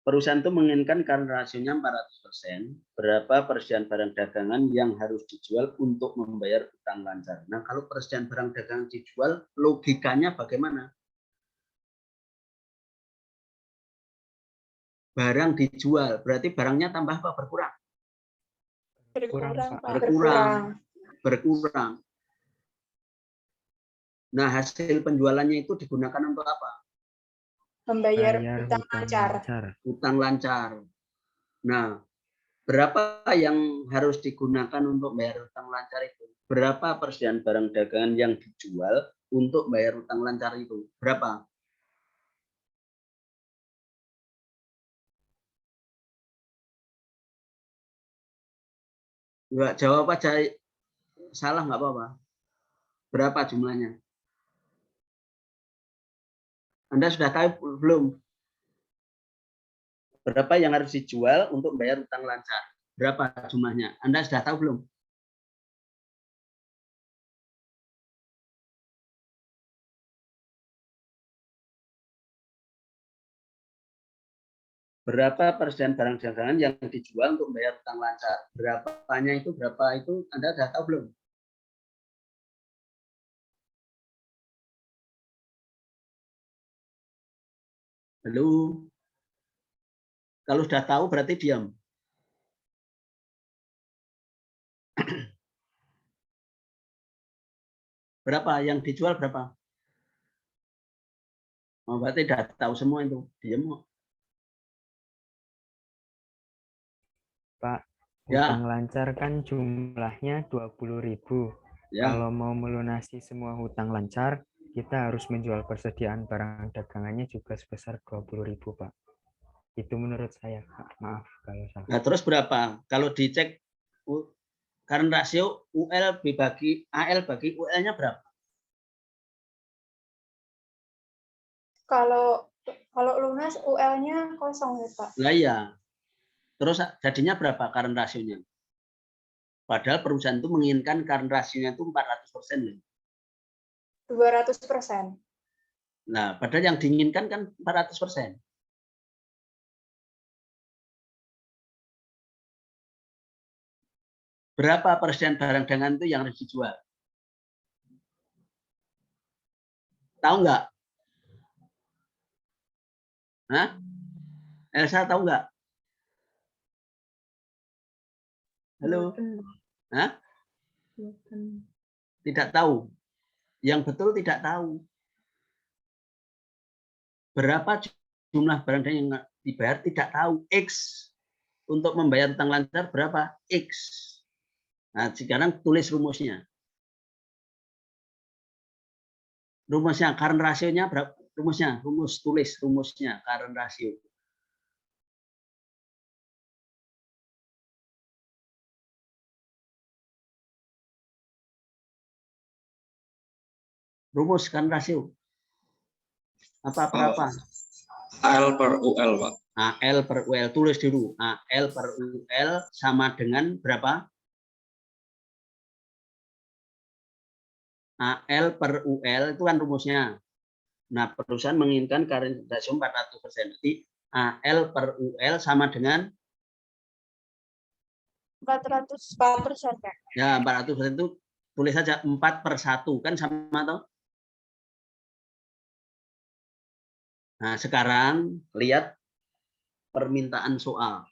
Perusahaan itu menginginkan karena rasionya 400%, berapa persediaan barang dagangan yang harus dijual untuk membayar utang lancar. Nah, kalau persediaan barang dagangan dijual, logikanya bagaimana? Barang dijual, berarti barangnya tambah apa? Berkurang? Berkurang. Nah, hasil penjualannya itu digunakan untuk apa? Membayar utang lancar. Utang lancar. Nah, berapa yang harus digunakan untuk bayar utang lancar itu? Berapa persediaan barang dagangan yang dijual untuk bayar utang lancar itu? Berapa? Enggak, jawab aja. Salah nggak apa-apa. Berapa jumlahnya? Anda sudah tahu belum? Berapa yang harus dijual untuk bayar utang lancar? Berapa jumlahnya? Anda sudah tahu belum? Berapa persediaan barang dagangan yang dijual untuk bayar utang lancar? Berapanya itu berapa itu Anda sudah tahu belum? Belum. Kalau sudah tahu berarti diam. Berapa yang dijual berapa? Oh, berarti sudah tahu semua itu. Diam. Pak, Ya. utang lancar kan jumlahnya 20.000. Ya. Kalau mau melunasi semua hutang lancar, kita harus menjual persediaan barang dagangannya juga sebesar 20.000, Pak. Itu menurut saya, Pak. Maaf kalau salah. Nah, terus berapa? Kalau dicek current rasio UL dibagi AL bagi UL-nya berapa? Kalau lunas UL-nya kosong ya, Pak. Nah, iya. Terus jadinya berapa current rasionya? Padahal perusahaan itu menginginkan current rasionya itu 400%. 200%. Nah, padahal yang diinginkan kan 400%. Berapa persediaan barang dagangan itu yang harus dijual? Tahu nggak? Hah? Elsa tahu nggak? Halo? Hah? Tidak tahu. Yang betul tidak tahu. Berapa jumlah barang dagangan yang dibayar tidak tahu. X. Untuk membayar utang lancar berapa? X. Nah, sekarang tulis rumusnya. Rumusnya, current rasionya berapa? Rumusnya, tulis rumusnya, current rasio. Rumus current rasio. Berapa? AL per UL, Pak. AL per UL, tulis dulu. AL per UL sama dengan berapa? AL per UL itu kan rumusnya. Nah, perusahaan menginginkan current ratio 400%. Jadi AL per UL sama dengan 400%. ya 400% itu tulis saja 4/1 kan sama toh? Nah, sekarang lihat permintaan soal.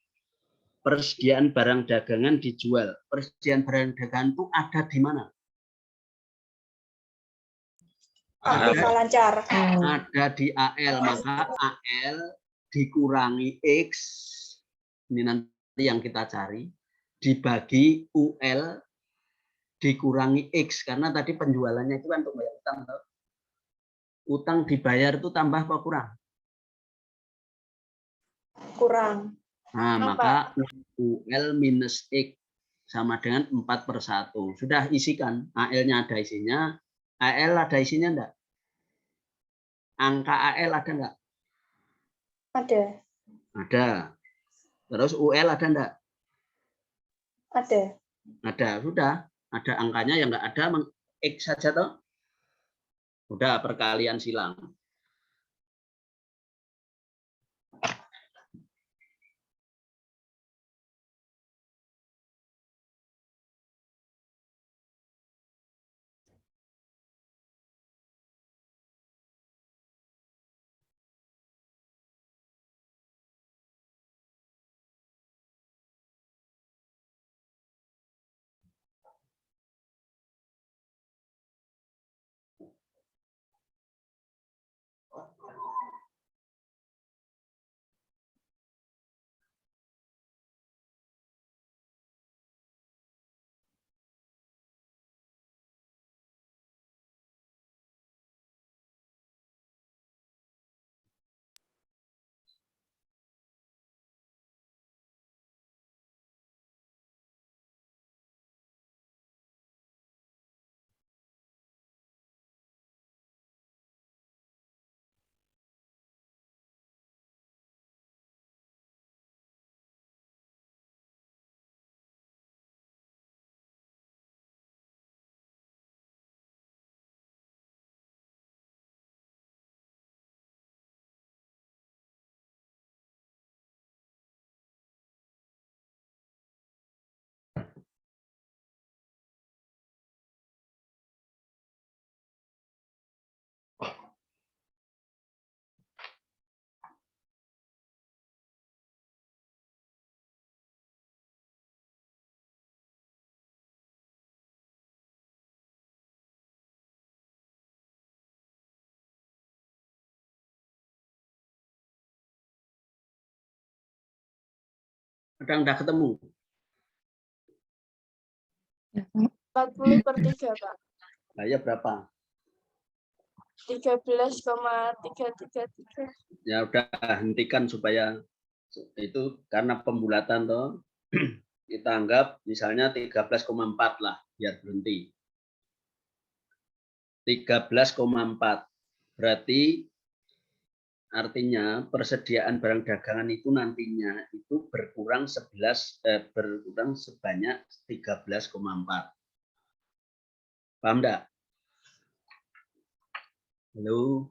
Persediaan barang dagangan dijual. Persediaan barang dagangan itu ada di mana? Aktiva lancar. Ada di AL, maka AL dikurangi X, ini nanti yang kita cari, dibagi UL dikurangi X, karena tadi penjualannya itu kan untuk bayar utang. Utang dibayar itu tambah apa kurang? Kurang. Nah, maka UL minus X sama dengan 4/1. Sudah isikan, AL-nya ada isinya, AL ada isinya enggak? Angka AL ada enggak? Ada. Ada. Terus UL ada enggak? Ada. Ada. Sudah. Ada angkanya, yang enggak ada X saja toh. Udah, perkalian silang. Udah ketemu. 40/3, Pak. Saya berapa? 13,333. Ya udah, hentikan supaya itu karena pembulatan toh. Kita anggap misalnya 13,4 lah, biar berhenti. 13,4. Berarti artinya persediaan barang dagangan itu nantinya itu berkurang sebanyak 13,4. Paham enggak? Halo?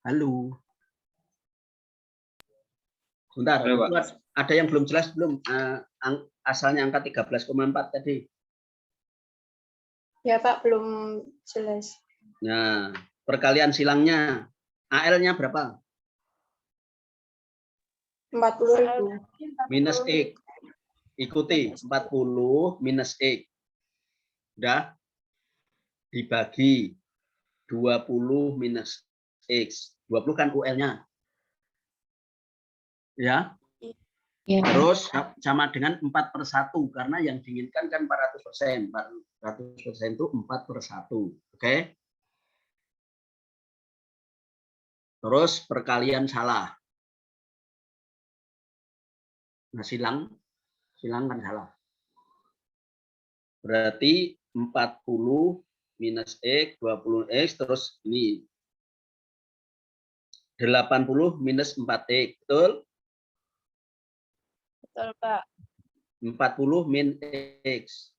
Halo? Sebentar, Halo, Pak. ada yang belum jelas belum? Asalnya angka 13,4 tadi. Ya, Pak, belum jelas. Nah, perkalian silangnya, AL-nya berapa? 40.000. Minus X. Ikuti, 40 minus X. Udah? Dibagi 20 minus X. 20 kan UL-nya. Ya? Iya. Terus sama dengan 4/1 karena yang diinginkan kan 400%. 400% itu 4/1. Oke. Terus perkalian salah. Nah, silang kan salah. Berarti 40 minus X, 20X, terus ini 80 minus 4X, betul? Betul, Pak. 40 min X.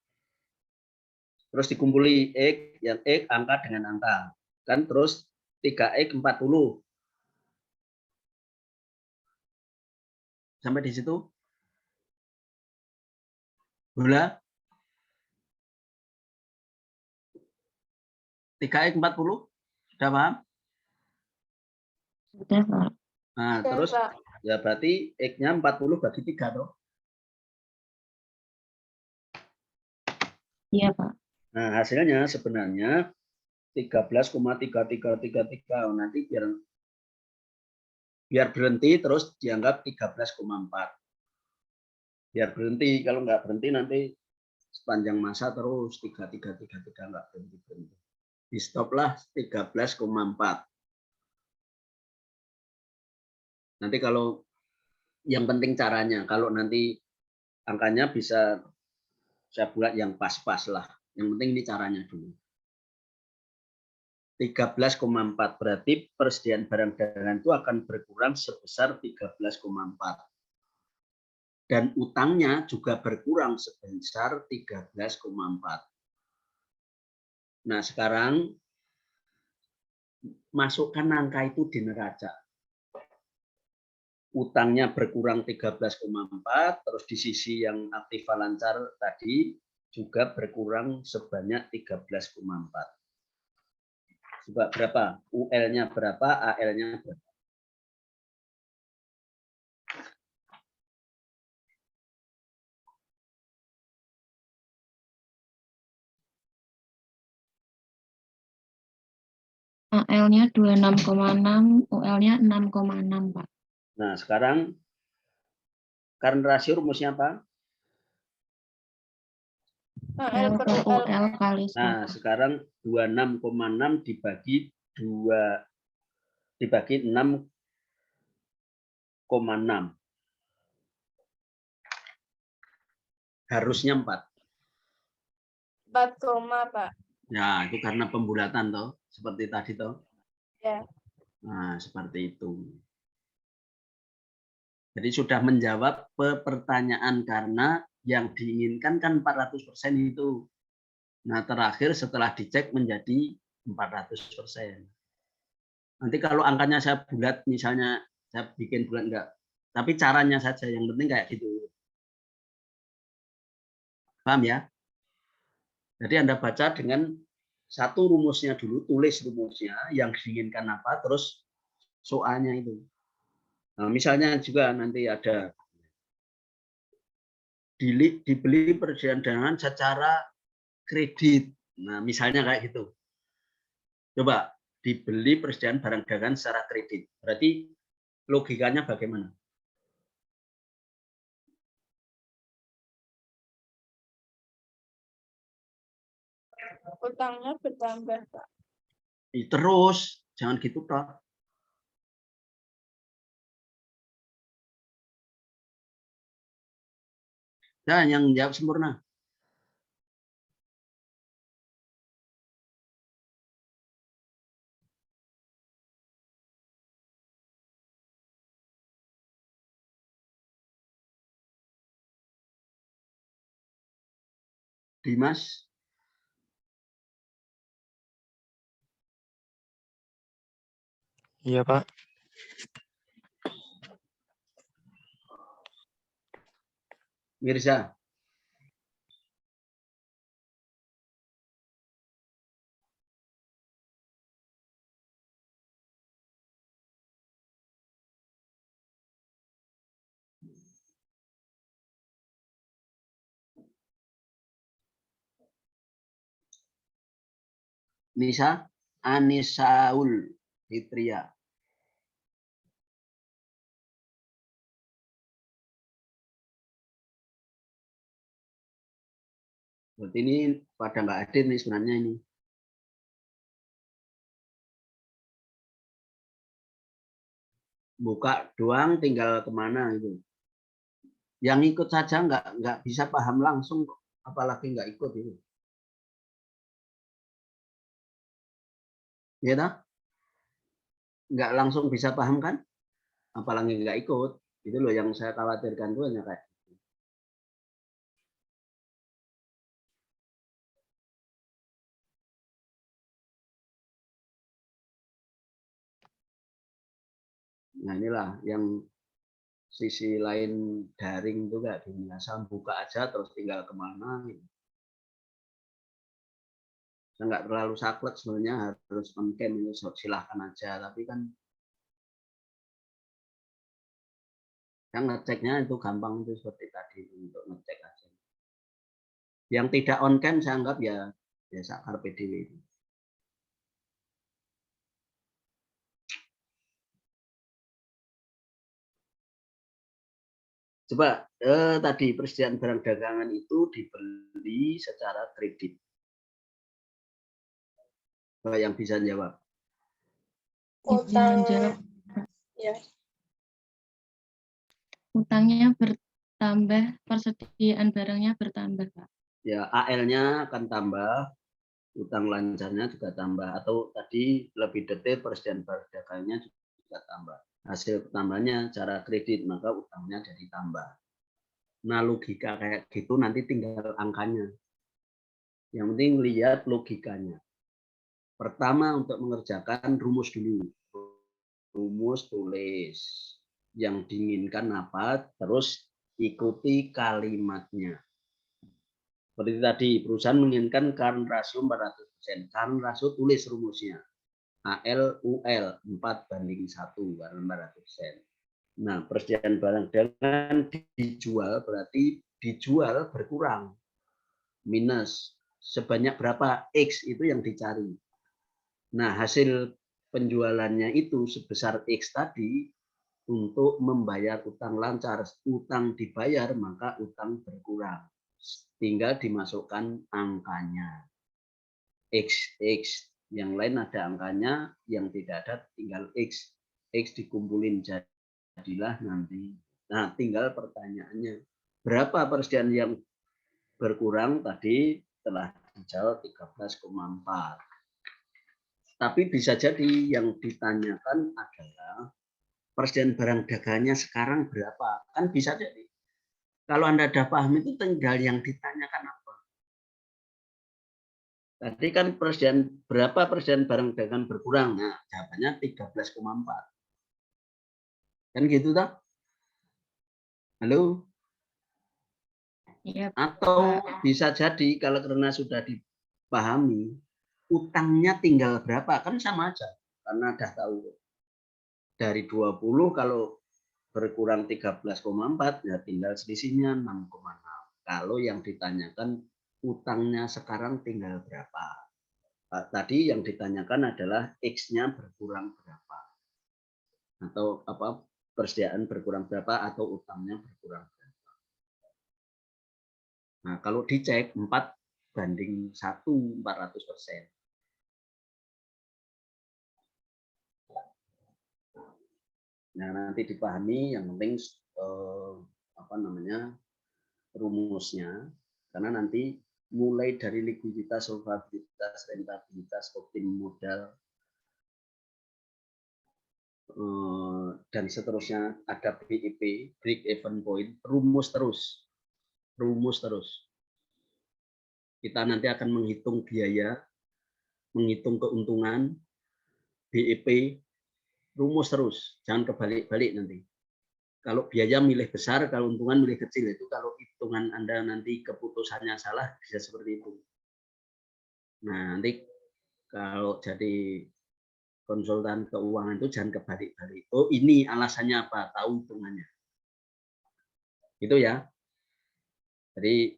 Terus dikumpuli X, yang X angka dengan angka. Kan terus 3X 40. Sampai di situ? Bola? 3X 40? Sudah paham? Sudah, Pak. Nah, Sudah, terus Pak. ya berarti X-nya 40 bagi 3 toh. Iya, Pak. Nah, hasilnya sebenarnya 13,3333. Nanti biar berhenti terus dianggap 13,4. Biar berhenti, kalau nggak berhenti nanti sepanjang masa terus 3333 nggak berhenti. Di stop lah 13,4. Nanti kalau yang penting caranya, kalau nanti angkanya bisa saya buat yang pas-pas lah. Yang penting ini caranya dulu. 13,4 berarti persediaan barang dagangan itu akan berkurang sebesar 13,4. Dan utangnya juga berkurang sebesar 13,4. Nah, sekarang masukkan angka itu di neraca. Utangnya berkurang 13,4, terus di sisi yang aktiva lancar tadi juga berkurang sebanyak 13,4. Coba berapa? UL-nya berapa? AL-nya berapa? AL-nya 26,6, UL-nya 6,6, Pak. Nah, sekarang current ratio rumusnya apa? AL per UL. UL kali 1. Nah, sekarang 26,6 dibagi 6,6. Harusnya 4. 4, Pak. Ya, itu karena pembulatan toh, seperti tadi toh. Ya. Nah, seperti itu. Jadi sudah menjawab pertanyaan karena yang diinginkan kan 400% itu. Nah, terakhir setelah dicek menjadi 400%. Nanti kalau angkanya saya bulat, misalnya saya bikin bulat enggak. Tapi caranya saja, yang penting kayak gitu. Paham ya? Jadi Anda baca dengan satu rumusnya dulu, tulis rumusnya, yang diinginkan apa, terus soalnya itu. Nah, misalnya juga nanti ada dibeli persediaan dagangan secara kredit. Nah, misalnya kayak gitu. Coba dibeli persediaan barang dagangan secara kredit. Berarti logikanya bagaimana? Utangnya bertambah, Pak. Terus, jangan gitu toh. Nah, yang jawab sempurna. Dimas. Iya, Pak. Mirza. Nisa, Anisaul Fitria. Berarti ini pada nggak hadir nih sebenarnya ini. Buka doang tinggal kemana itu. Yang ikut saja nggak bisa paham langsung, apalagi nggak ikut itu. Ya tak? Nggak langsung bisa paham kan? Apalagi nggak ikut. Itu loh yang saya khawatirkan tuh hanya kayak. Nah inilah yang sisi lain daring itu kayak gini. Asal buka aja terus tinggal kemana gitu. Saya nggak terlalu saklek sebenarnya harus on-cam itu silahkan aja, tapi kan yang ngeceknya itu gampang itu seperti tadi untuk ngecek aja. Yang tidak on-cam saya anggap ya biasa carpe diem. Coba tadi persediaan barang dagangan itu dibeli secara kredit. Yang bisa jawab? Utang. Jawab. Ya. Utangnya bertambah, persediaan barangnya bertambah, Pak. Ya, AL-nya akan tambah, utang lancarnya juga tambah, atau tadi lebih detail persediaan barang dagangnya juga tambah. Hasil tambahnya cara kredit, maka utangnya jadi tambah. Nah, logika kayak gitu nanti tinggal angkanya. Yang penting lihat logikanya. Pertama untuk mengerjakan rumus dulu. Rumus tulis. Yang diinginkan apa, terus ikuti kalimatnya. Seperti tadi, perusahaan menginginkan current ratio 400%. Current ratio tulis rumusnya. AL, UL, 4:1, karena 400%. Nah, persediaan barang dagangan dijual, berarti dijual berkurang. Minus. Sebanyak berapa? X itu yang dicari. Nah, hasil penjualannya itu sebesar X tadi untuk membayar utang lancar. Utang dibayar, maka utang berkurang. Tinggal dimasukkan angkanya. X. Yang lain ada angkanya, yang tidak ada tinggal X. X dikumpulin jadilah nanti. Nah, tinggal pertanyaannya. Berapa persediaan yang berkurang tadi telah dijawab 13,4. Tapi bisa jadi yang ditanyakan adalah persediaan barang dagangnya sekarang berapa? Kan bisa jadi. Kalau Anda sudah paham itu tinggal yang ditanyakan apa. Tadi kan berapa persediaan barang dagangan berkurang? Nah, jawabannya 13,4. Kan gitu toh? Halo? Iya, Atau Pak. bisa jadi kalau karena sudah dipahami, utangnya tinggal berapa? Kan sama aja. Karena sudah tahu. Dari 20 kalau berkurang 13,4 ya tinggal selisihnya 6,6. Kalau yang ditanyakan utangnya sekarang tinggal berapa? Tadi yang ditanyakan adalah X-nya berkurang berapa? Atau apa persediaan berkurang berapa atau utangnya berkurang berapa? Nah, kalau dicek 4:1, 400%. Nah, nanti dipahami yang penting rumusnya, karena nanti mulai dari likuiditas, solvabilitas, rentabilitas, optimum modal, dan seterusnya ada BIP, break even point, rumus terus. Kita nanti akan menghitung biaya, menghitung keuntungan, BIP, rumus terus, jangan kebalik-balik nanti. Kalau biaya milih besar, kalau untungan milih kecil, itu kalau hitungan Anda nanti keputusannya salah, bisa seperti itu. Nah, nanti kalau jadi konsultan keuangan itu jangan kebalik-balik. Oh, ini alasannya apa? Tahu hitungannya. Itu ya. Jadi,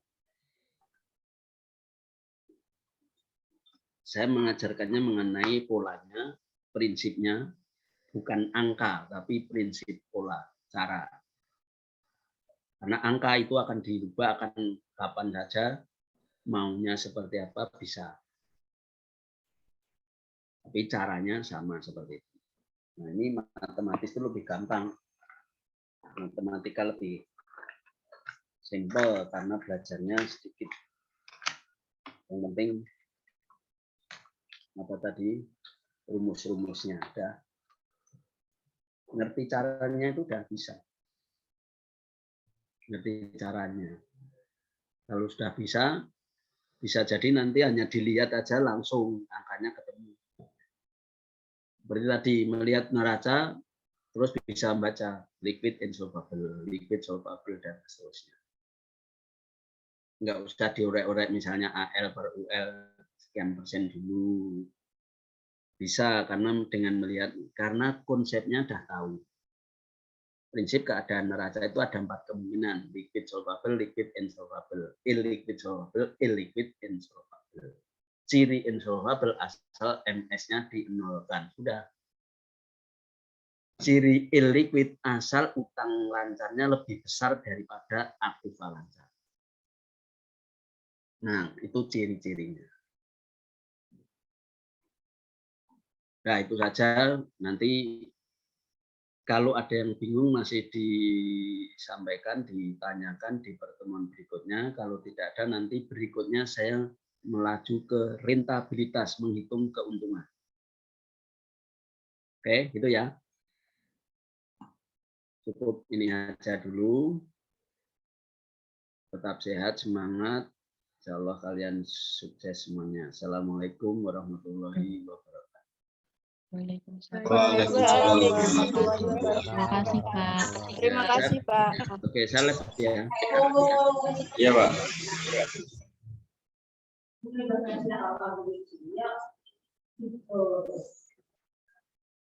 saya mengajarkannya mengenai polanya, prinsipnya, bukan angka, tapi prinsip pola, cara. Karena angka itu akan dirubah, akan kapan saja, maunya seperti apa bisa. Tapi caranya sama seperti itu. Nah, ini matematis itu lebih gampang. Matematika lebih simple karena belajarnya sedikit. Yang penting apa tadi, rumus-rumusnya ada. Ngerti caranya itu udah bisa. Ngerti caranya. Kalau sudah bisa jadi nanti hanya dilihat aja langsung angkanya ketemu. Seperti tadi melihat neraca, terus bisa membaca liquid, insolvable, dan seterusnya. Enggak usah diorek-orek misalnya AL per UL sekian persen dulu. Bisa karena dengan melihat, karena konsepnya udah tahu. Prinsip keadaan neraca itu ada 4 kemungkinan, liquid solvable, liquid insolvable, illiquid solvable, illiquid insolvable. Ciri insolvable asal MS-nya dinolkan. Sudah. Ciri illiquid asal utang lancarnya lebih besar daripada aktiva lancar. Nah, itu ciri-cirinya. Nah, itu saja. Nanti kalau ada yang bingung masih disampaikan, ditanyakan di pertemuan berikutnya. Kalau tidak ada, nanti berikutnya saya melaju ke rentabilitas, menghitung keuntungan. Oke, gitu ya. Cukup ini aja dulu. Tetap sehat, semangat. Insya Allah kalian sukses semuanya. Assalamualaikum warahmatullahi wabarakatuh. Waalaikumsalam. Waalaikumsalam. Terima kasih, Pak. Terima kasih, Pak. Oke, saya lihat ya. Iya, Pak. Terima kasih.